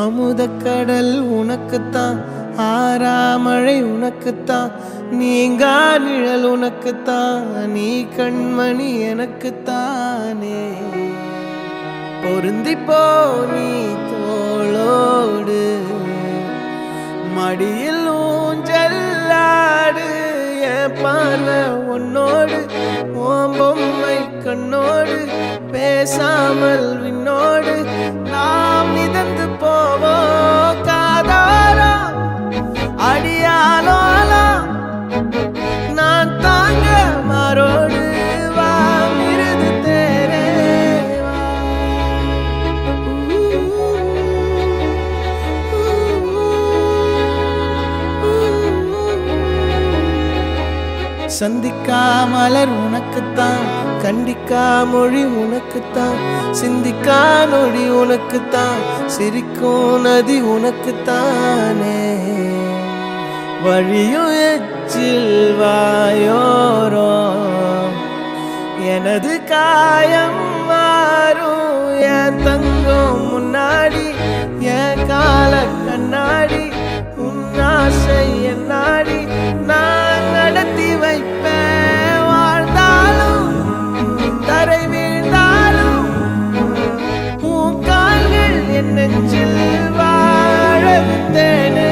அமுதக்கடல் உனக்குத்தான், ஆறாமழை உனக்குத்தான், நீங்கா நிழல் உனக்குத்தான், நீ கண்மணி எனக்குத்தானே. பொருந்திப்போ நீ தோளோடு, மடியில் ஊஞ்சல்லாடு, என் பார்வை உன்னோடு, ஓம் பொம்மை கண்ணோடு, பேசாமல் விண்ணோடு நாம் மிதந்து போவோம் காதாரா அடியாலோலா, நான் தாங்க மாறோடு வா மிருது தேரே வா. சந்திக்கா மலர் உனக்குத்தான், கண்டிக்கா மொழி உனக்குத்தான், சிந்திக்கா நொடி உனக்குத்தான், சிரிக்கும் நதி உனக்குத்தானே. வழியும் எச்சில் வாயோரோ எனது காயம் மாறும், என் தங்கம் முன்னாடி என் கால கண்ணாடி, உன் ஆசை என் நாடி நான் நடத்தி வைப்பேன். வாழ்ந்தாலும் தரை வீழ்ந்தாலும் உன் கால்கள் என் நெஞ்சில் வாழ விட்டேனே.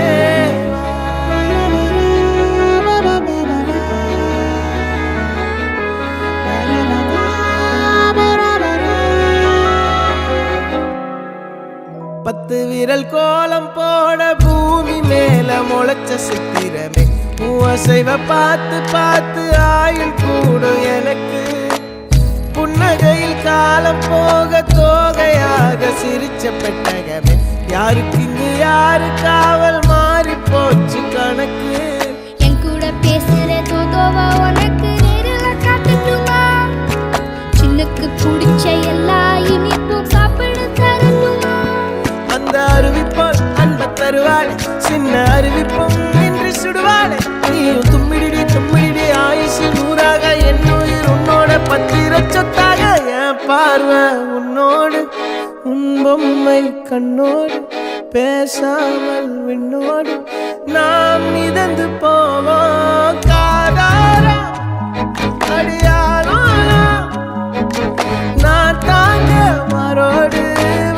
பத்து விரல் கோலம் போட பூமி மேல முளைச்ச சித்திரமே, அசைவ பார்த்து பார்த்து ஆயுள் கூடும் எனக்கு. புன்னகையில் காலம் போக தோகையாக சிரிச்ச பெட்டகமே, யாருக்கு இங்கு யாரு காவல் மாறி போச்சு கணக்கு. என் கூட பேசுற தோதோவா உனக்கு நேரில காட்டட்டுமா, சின்னுக்கு பிடிச்ச எல்லா இனிப்பும் சாப்பிட தரட்டுமா. அந்த அறிவிப்பால் அன்ப தருவாள், சின்ன அறிவிப்பும் இன்று சுடுவாள். நீயும் தும்மிடி தும்மிடி ஆயுசு நூறாக, என் உயிர் உன்னோட பத்திர சொத்தாக. என் பார்வை உன்னோடு, உன் பொம்மை கண்ணோடு, பேசாமல் விண்ணோடு நாம் மிதந்து போவோம் காதாரா அடியாலோலா, நான் தாங்க மாறோடு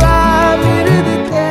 வா மிருது தேரே.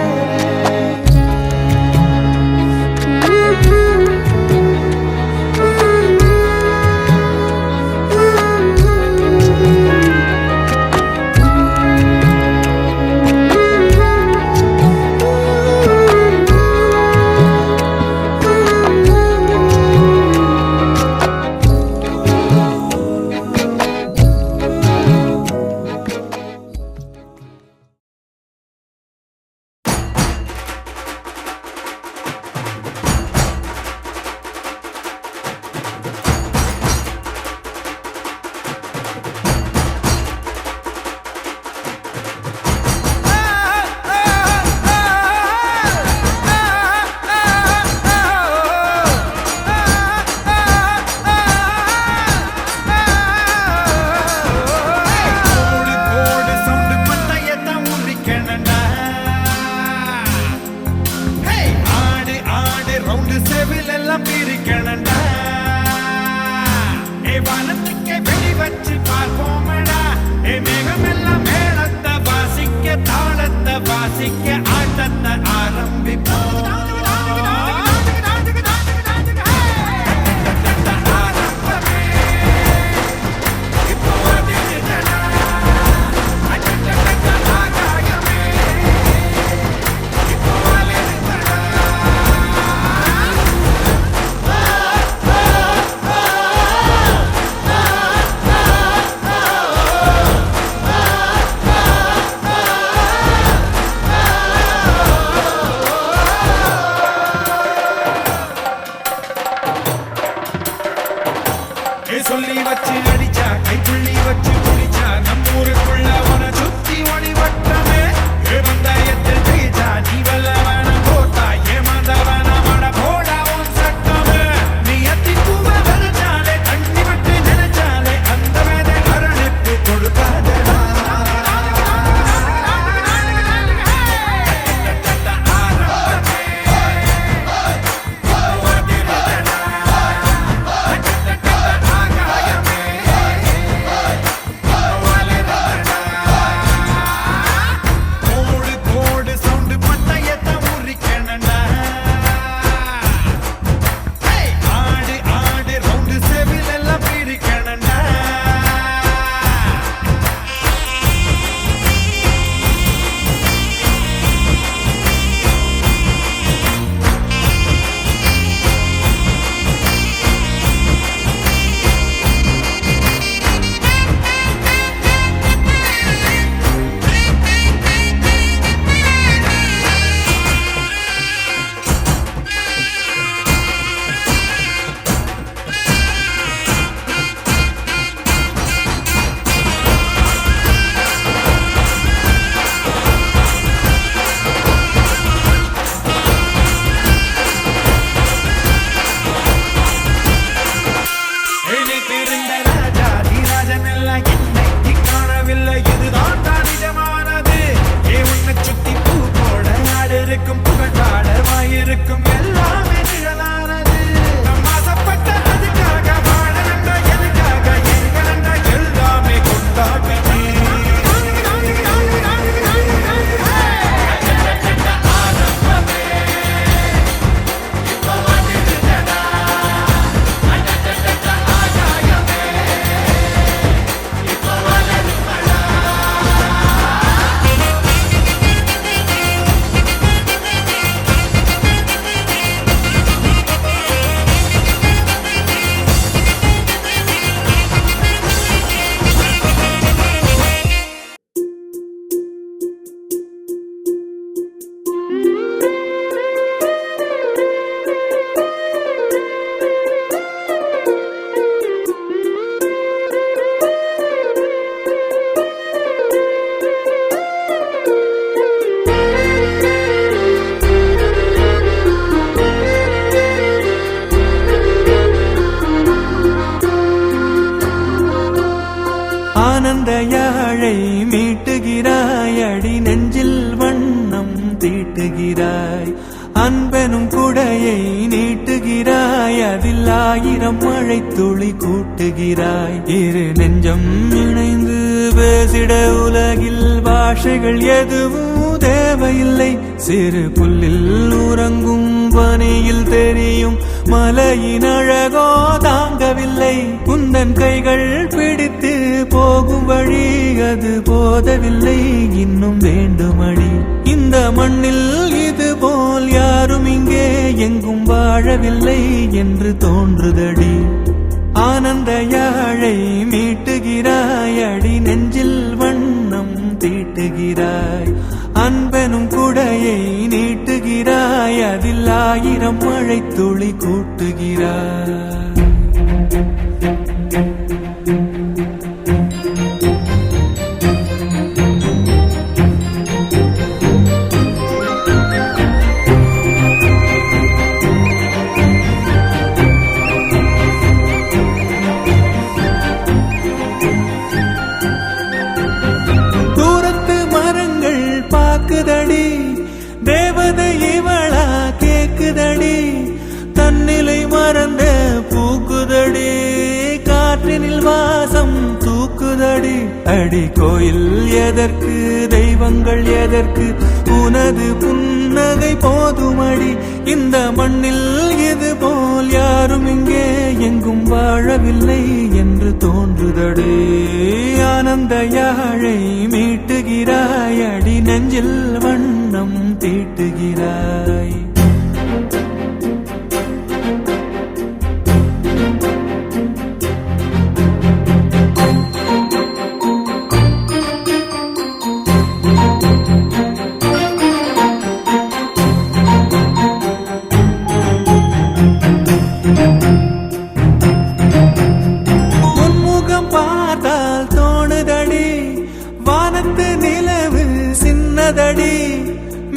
சொல்லி வச்சு அடிச்சா கைப்புள்ளி வச்சு குளிச்சா நம்மூருக்குள்ள உன சுத்தி ஒளி வட்டமே. வந்தாயத்தில் ஜெயிச்சா நீ வல்லவன போட்டா ஏமாந்தவன மட போடா உன் சட்டமே. நீ அத்தி பூவ விதைச்சாலே தண்ணி விட்டு நினைச்சாலே அந்த வேதை அரணுக்கு கொடுக்காதடா. இருக்கும் எல்லாமே நிழலானது. நம் ஆசைப்பட்ட அதுக்காக வாழ நன்றா எதுக்காக எங்க நன்றா எல்லாமே கொண்டாட்டமே. ஆனந்த யாழை மீட்டுகிறாய், அடி நெஞ்சில் வண்ணம் தீட்டுகிறாய். அன்பெனும் குடையை நீட்டுகிறாய், அதில் 1000 மழை துளி கூட்டுகிறாய். இரு நெஞ்சம் இணைந்து பேசிட உலகில் பாஷைகள் எதுவும் தேவையில்லை. சிறு புல்லில் உறங்கும் பனியில் தெரியும் மலையின் அழகோ தாங்கவில்லை. குந்தன் கைகள் பிடித்து போகும் வழி அது போதவில்லை, இன்னும் வேண்டுமடி. இந்த மண்ணில் இது போல் யாரும் இங்கே எங்கும் வாழவில்லை என்று தோன்றுதடி. ஆனந்த யாழை மீட்டுகிறாய், அடி நெஞ்சில் வண்ணம் தீட்டுகிறாய். அன்பெனும் குடையை நீட்டுகிறாய், அதில் 1000 மழை துளி கூட்டுகிறாய். பாக்குதடி தேவதை இவளா கேக்குதடி, தன்னிலை மறந்த பூக்குதடி, காற்றினில் வாசம் தூக்குதடி. அடி கோயில் எதற்கு, தெய்வங்கள் எதற்கு, உனது புன்னகை போதுமடி. இந்த மண்ணில் இது போல் யாரும் இங்கே எங்கும் வாழவில்லை என்று தோன்றுதடி. ஆனந்த யாழை மீட்டுகிறாய், அடி நெஞ்சில் வண்ணம் தீட்டுகிறாய். உன்முகம் பார்த்தால் தோணுதடி, வானத்து நிலவு சின்னதடி,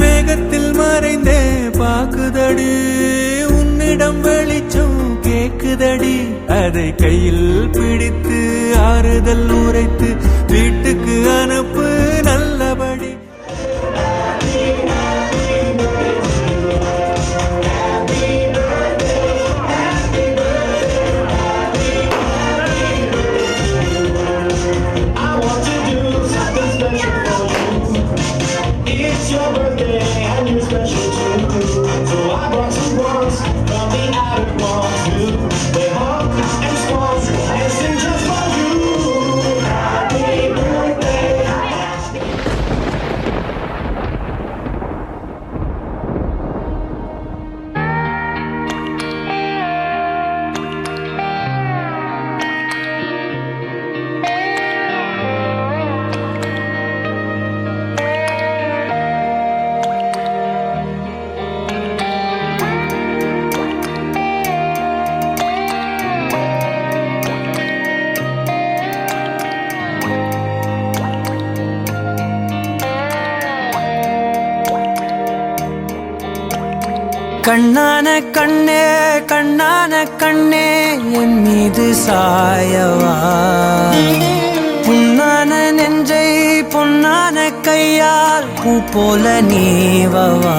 மேகத்தில் மறைந்தே பாக்குதடி. உன்னிடம் வெளிச்சம் கேக்குதடி, அதை கையில் பிடித்து ஆறுதல் உரைத்து வீட்டுக்கு அனுப்பு நல்லபடி. கண்ணான கண்ணே கண்ணான கண்ணே என் மீது சாயவா, புண்ணான நெஞ்சை பொன்னான கையால் பூ போல நீவவா.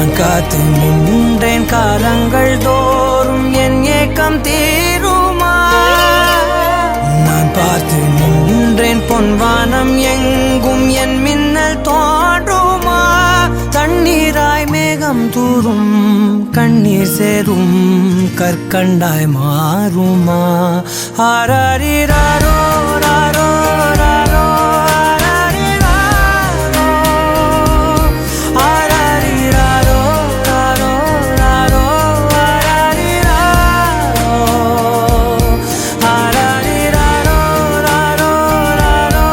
நான் காத்து நின்றேன் காலங்கள் தோறும் என் ஏக்கம் தீருமா நான் பார்த்து நின்றேன் பொன்வானம் எங்கும் என் மின்னல் தோன்றுமா தண்ணீராய் மேகம் தூரும் கண்ணீர் சேரும் கற்கண்டாய் மாறுமா ஆராரிராரோ ராரோ ராரோ ஆராரிராரோ ராரோ ராரோ ஆராரிராரோ ராரோ ராரோ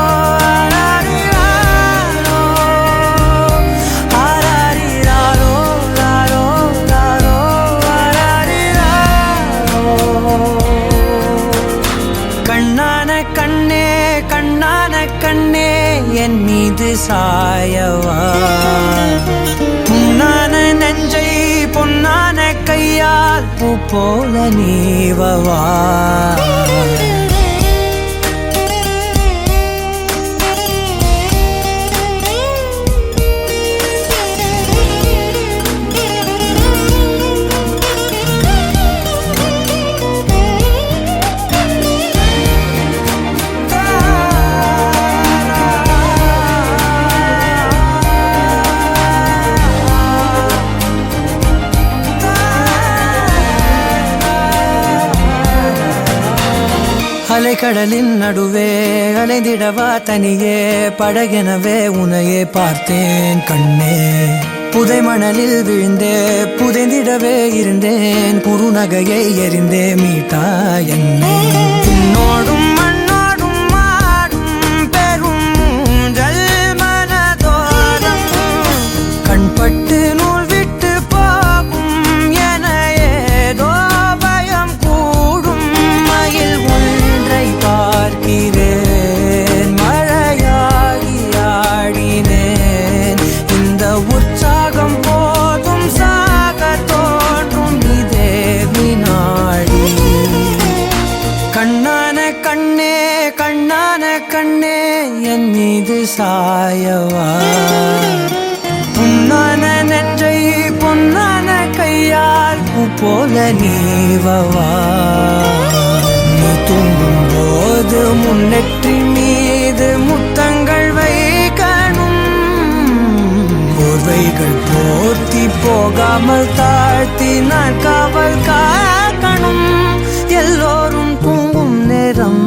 ஆராரிராரோ ராரோ ராரோ கண்ணான கண்ணே கண்ணான கண்ணே என் மீது சாயவா பொன்னான நெஞ்சை பொன்னான கையால் பூ போல நீவவா அலைக்கடலின் நடுவே அலைந்திடவா தனியே படகெனவே உனையே பார்த்தேன் கண்ணே புதை மணலில் விழுந்தே புதைந்திடவே இருந்தேன் குறுநகையை எறிந்தே மீட்டா என்னை உன்னோடும் மண்ணோடும் மாடும் பெரும் ஊஞ்சல் மனதோரம் கண்பட்டு நூல் விட்டு போகும் என ஏதோ பயம் கூடும் மயில் பார்க்கிறேன் மழையாகி ஆடினேன் இந்த உற்சாகம் போதும் சாக தோன்றும் இதே வினாடி கண்ணான கண்ணே கண்ணான கண்ணே என் மீது சாயவா பொன்னான நெஞ்சை பொன்னான கையால் பூ போல நீவவா நீ தூங்கும் போது முன்னெற்றி மீது முத்தங்கள் வைக்கணும் போர்வைகள் போர்த்தி போகாமல் தாழ்த்தி நான் காவல் காக்கணும் எல்லோரும் தூங்கும் நேரம்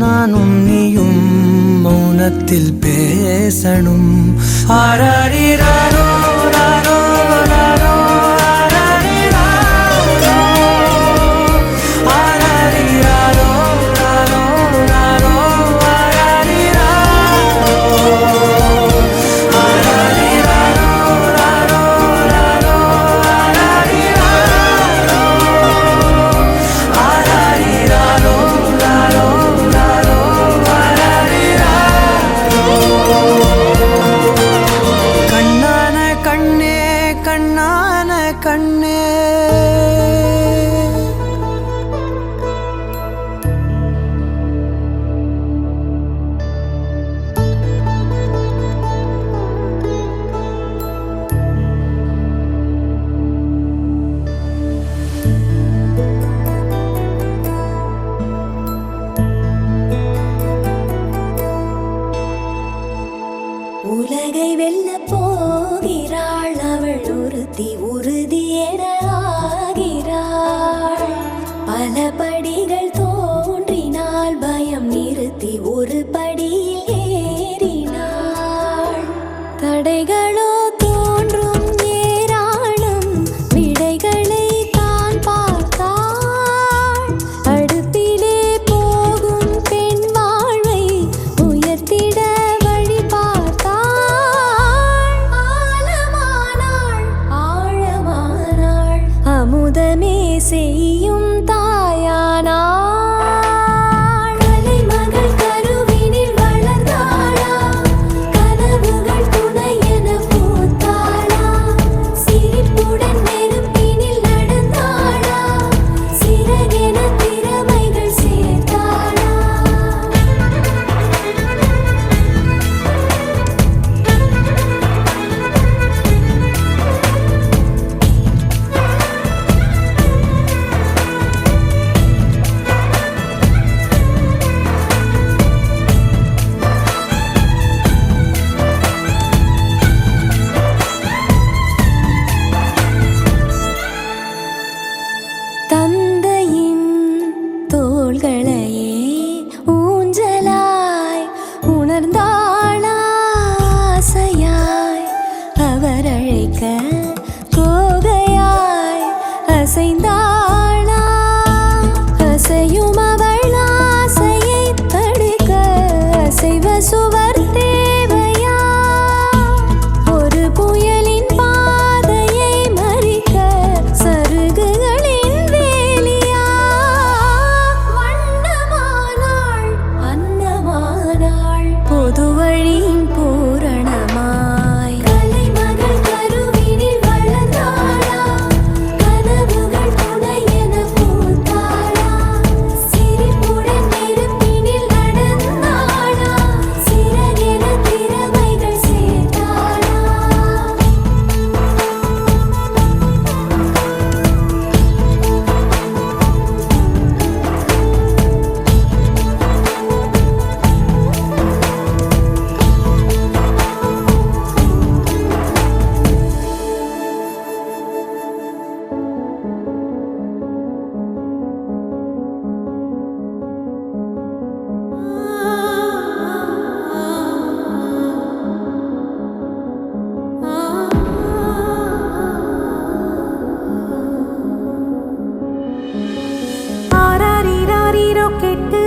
நானும் நீயும் மௌனத்தில் பேசணும் ஆராரிராரோ ராரோ ராரோ கண்ணே உலகை வெல்ல போகிறாள் அவள் ஒருத்தி உறுதி என ஆகிறாள் பல படிகள் தோன்றினால் பயம் நிறுத்தி ஒரு படியில் ஏறினாள் தடைகளோ தோன்றும் ஏராளம் விடைகளை தான் பார்த்தாள் அடுப்பிலே போகும் பெண் வாழ்வை உயர்த்திட வழி பார்த்தாள் ஆழமானாள் ஆழமானாள் அமுதமே செய்யும் தாயானாள் மலைமகள் கருவினில்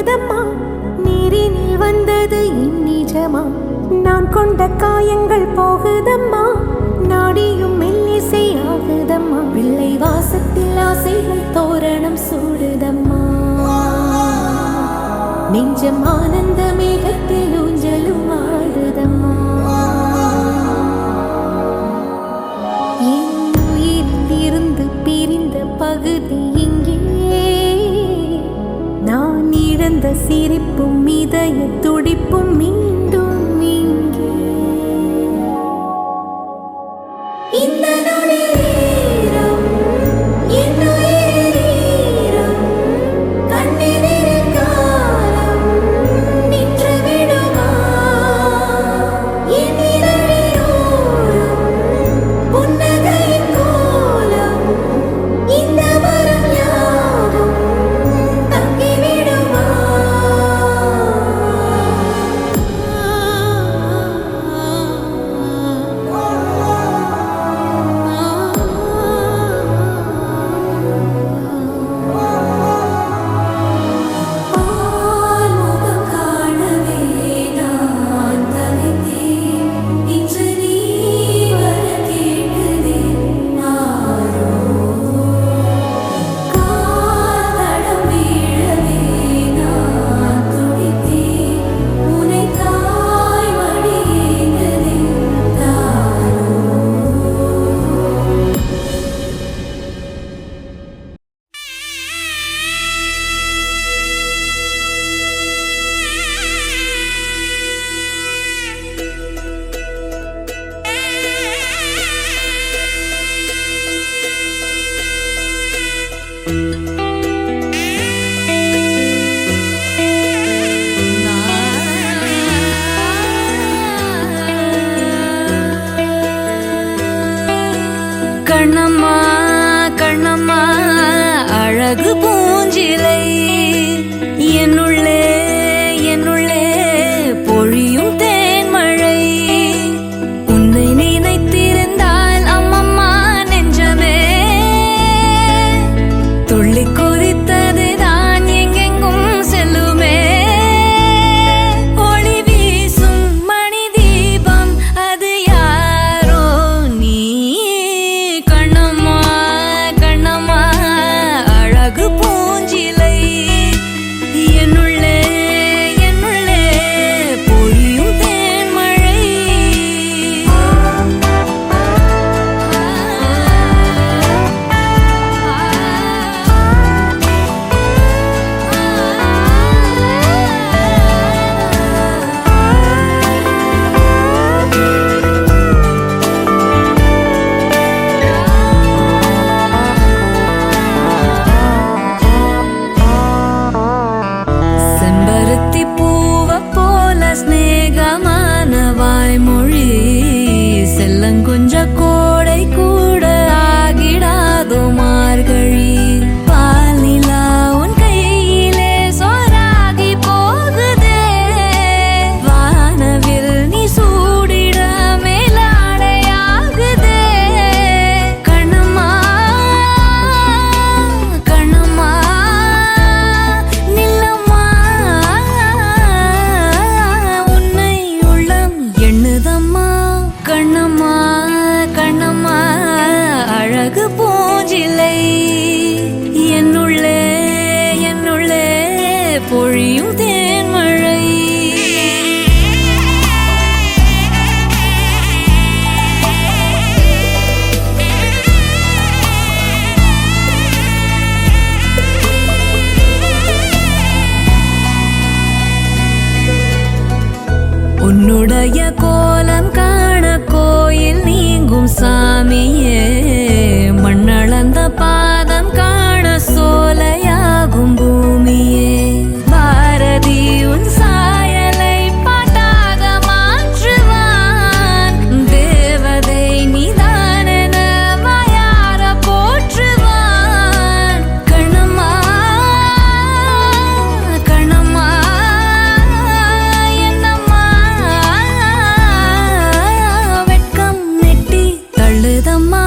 போகுதம்மா நீரினில் வந்தது என் நிஜமா நான் கொண்ட காயங்கள் போகுதம்மா நாடியும் மெல்லிசை ஆகுதம்மா பிள்ளை வாசத்தில் ஆசைகள் தோரணம் சூடுதம்மா நெஞ்சம் ஆனந்த மேகத்தில் ஊஞ்சலும் ஆடுதம்மா என் உயிரிலிருந்து பிரிந்த பகுதி இங்கே நான் இழந்த சிரிப்பும் இதய துடிப்பும் மீண்டும் இங்கே இந்த நொடியிரம் என் உயிரிரம் கண்ணெதிரில் காலம் நின்று விடுமா என் இதழிலோரம் புன்னகையின் கோலம் இந்த மரம் யாவும் தங்கிவிடுமா ஆறுமுகம் காணவே நான் தவித்தேன் இன்று நீ வர கேட்குதேன் ஆரோ காதடம் வீழவே நான் துடித்தேன் உனை தாய் மடியேந்ததே தாரோ கண்ணம்மா கண்ணம்மா அழகு பூஞ்சிலை என்னுள்ளே என்னுள்ளே பொழியும் தேன்மழை உன்னை நினைத்திருந்தால் அம்மம்மா நெஞ்சமே துள்ளி கொதித்ததுதான் எங்கெங்கும் செல்லுமே ஒளி வீசும் மணி தீபம் அது யாரோ நீ கண்ணம்மா கண்ணம்மா அழகு பூஞ்சிலை என்னுள்ளே என்னுள்ளே பொழியும் தேன்மழை செம்பருத்தி பூவ போல ஸ்நேகமான வாய்மொழி செல்லங்குஞ்ச கோடை கூட ஆகிடாதோ மார்கழி பால் நிலா உன் கையிலே சோறாகி போகுதே வானவில் நீ சூடிட மேலாடையாகுதே கண்ணம்மா கண்ணம்மா நில்லம்மா உன்னை உள்ளம் எண்ணுதம்மா கண்ணம்மா கண்ணம்மா அழகு பூஞ்சிலை என்னுள்ளே என்னுள்ளே பொழியும் தேன்மழை உன்னுடைய கோலம் காண கோயில் நீங்கும் சாமியே மண்ணளந்த பாதம் காண சோலையாகும் பூமியே பாரதி உன் சாயலை பாட்டாக மாற்றுவான் தேவதை நீதானென வாயார போற்றுவான் கண்ணம்மா கண்ணம்மா என்னம்மா வெட்கம் நெட்டி தள்ளுதம்மா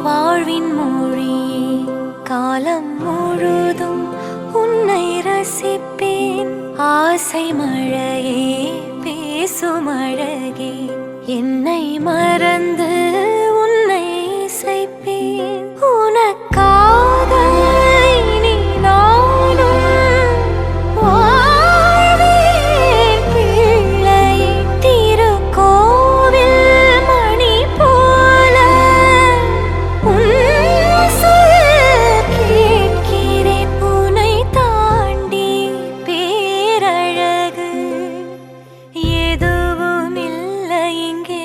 வாழ்வின் மொழியே காலம் முழுதும் உன்னை ரசிப்பேன் ஆசை மழையே பேசும் அழகே என்னை மறந்து உன்னை இசைப்பேன் உனக்காக இனி நானும் வாழ்வேன் பிள்ளையே திருக்கோவில் மணி போல உன் சொல் கேட்கிறேன் உன்னை தாண்டி பேரழகு எதுவும் இல்லை இங்கே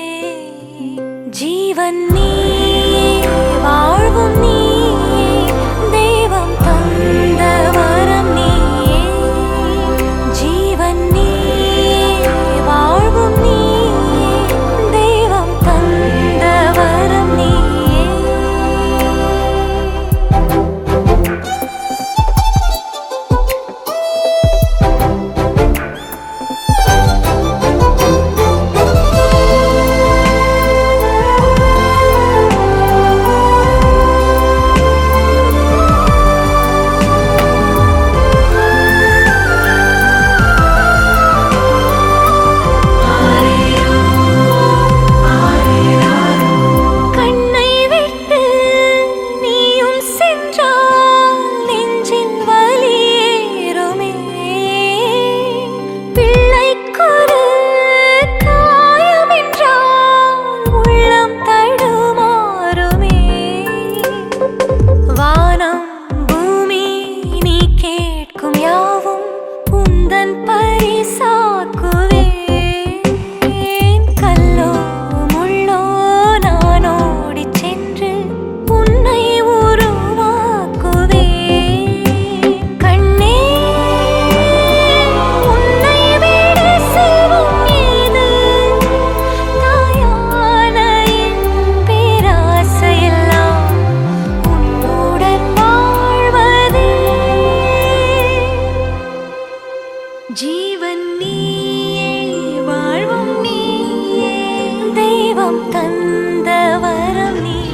ஜீவன் நீயே வாழ்வும் நீயே தெய்வம் தந்த வரம் நீயே ஜீவன் நீயே வாழ்வும் நீயே தெய்வம் தந்த வரம் நீயே கண்ணை விட்டு நீயும் சென்றால் நெஞ்சில் வலியேறுமே பிள்ளைக்கொரு காயம் என்றால் உள்ளம் தடுமாறுமே வானம் பூமி நீ கேட்கும் யாவும் உந்தன் பரிசாக்குவேன் கல்லோ முள்ளோ நான் ஓடிச் சென்று உன்னை உருவாக்குவேன் கண்ணே உன்னை விட செல்வம் ஏது தாயான என் பேராசையெல்லாம் உன்னுடன் வாழ்வதே ஜீவன் நீயே வாழ்வும் நீயே தெய்வம் தந்த வரம் நீயே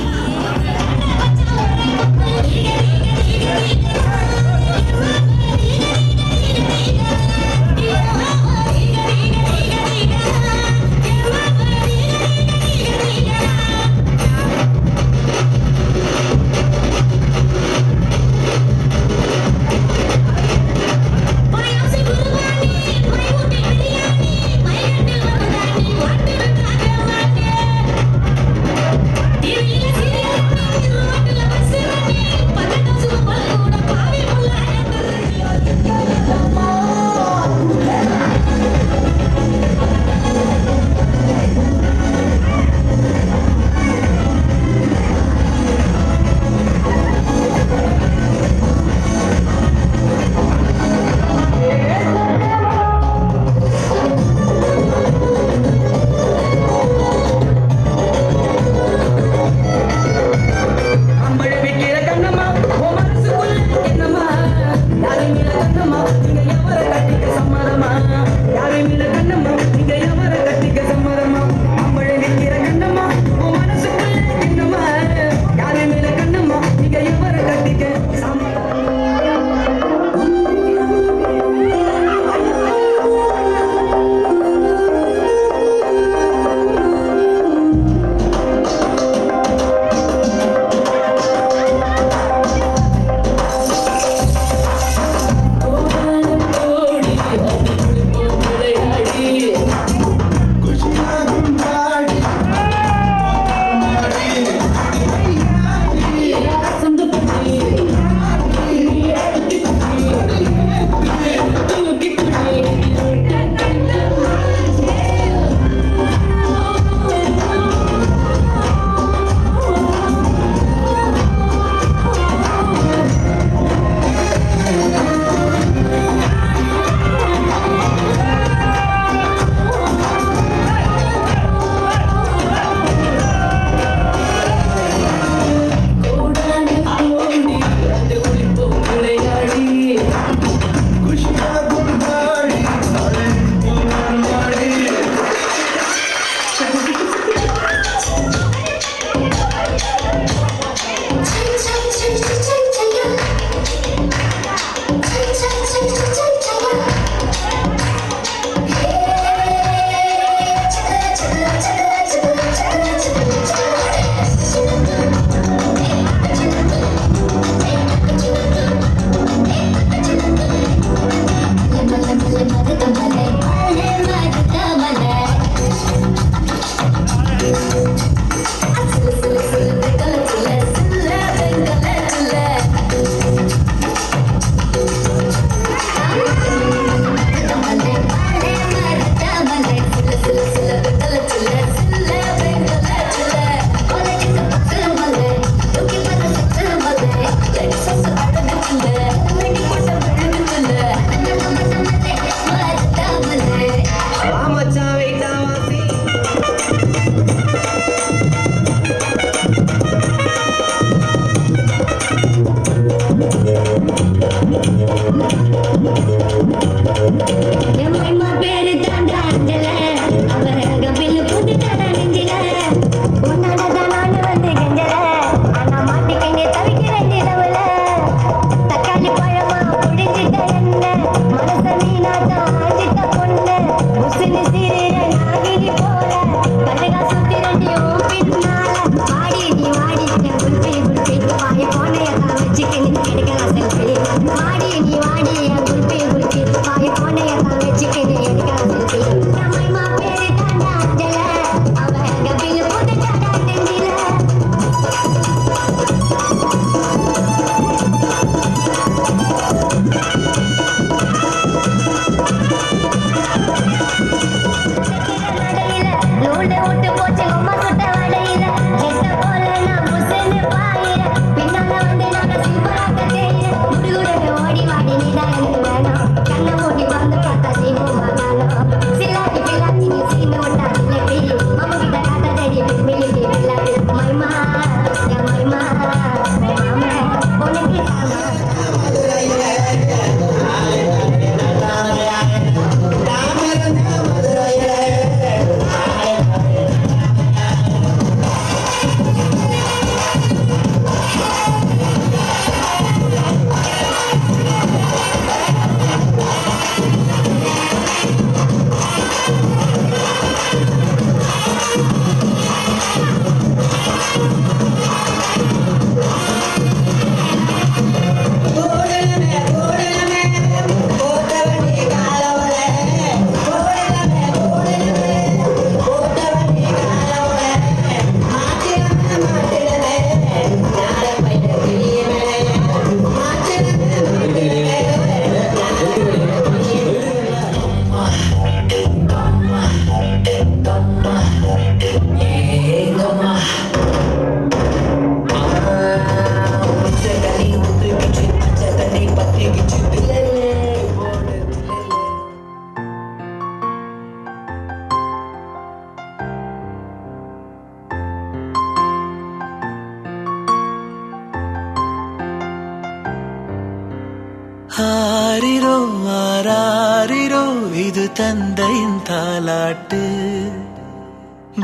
ஆரிரோ ஆராரிரோ இது தந்தையின் தாலாட்டு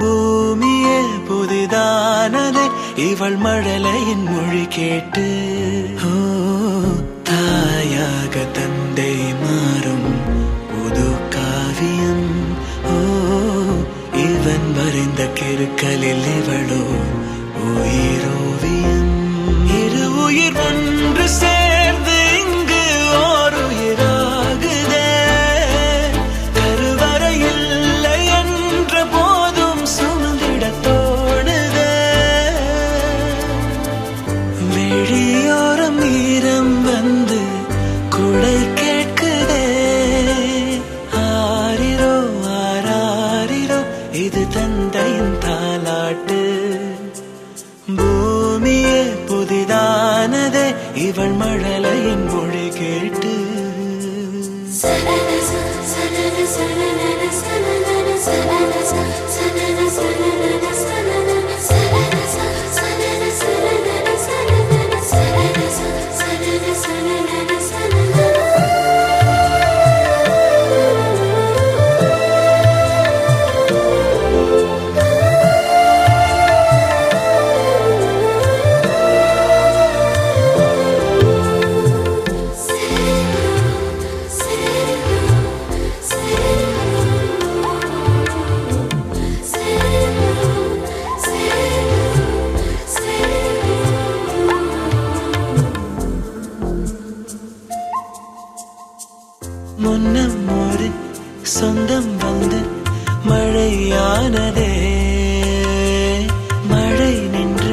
பூமியே புதிதானதே இவள் மழலையின் மொழி கேட்டு ஓ தாயாக தந்தை மாறும் புது காவியம் ஓ இவன் வரைந்த கிறுக்கலில் இவளோ உயிரோவியம் இரு உயிர் ஒன்று சேர்ந்து இங்கு ஓர் உயிராகுதே கருவறை இல்லை என்ற போதும் சுமந்திட தோணுதே வெளியோரம் ஈரம் வந்து குடை கேட்குதே ஆரிரோ ஆராரிரோ இது தந்தையின் தாலாட்டு பூமியே புதிதானதே இவள் மழலையின் மொழி கேட்டு முன்னம் ஒரு சொந்தம் வந்து மழையானதே மழை நின்று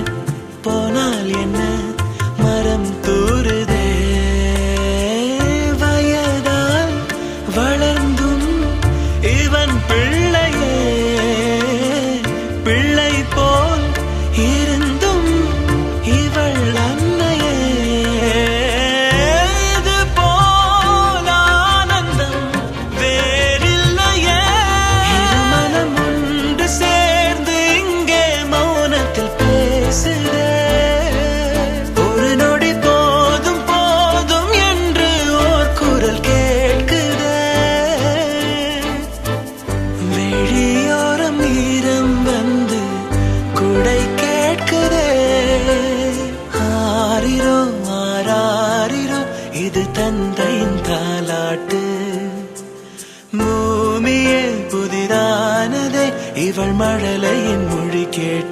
போனால் என்ன மரம் தூறுதே வயதால் வளர்ந்தும் இவன் பிள்ளையே பிள்ளை போல் இருந்தும் இவள் அன்னையே ஒரு நொடி போதும் போதும் என்று ஓர் குரல் கேட்குதே வெளியோரம் ஈரம் வந்து குடை கேட்குதே ஆரிரோ ஆராரிரோ இது தந்தையின் தாலாட்டு பூமியே புதிதானதே இவள் மழலையின் மொழி கேட்டு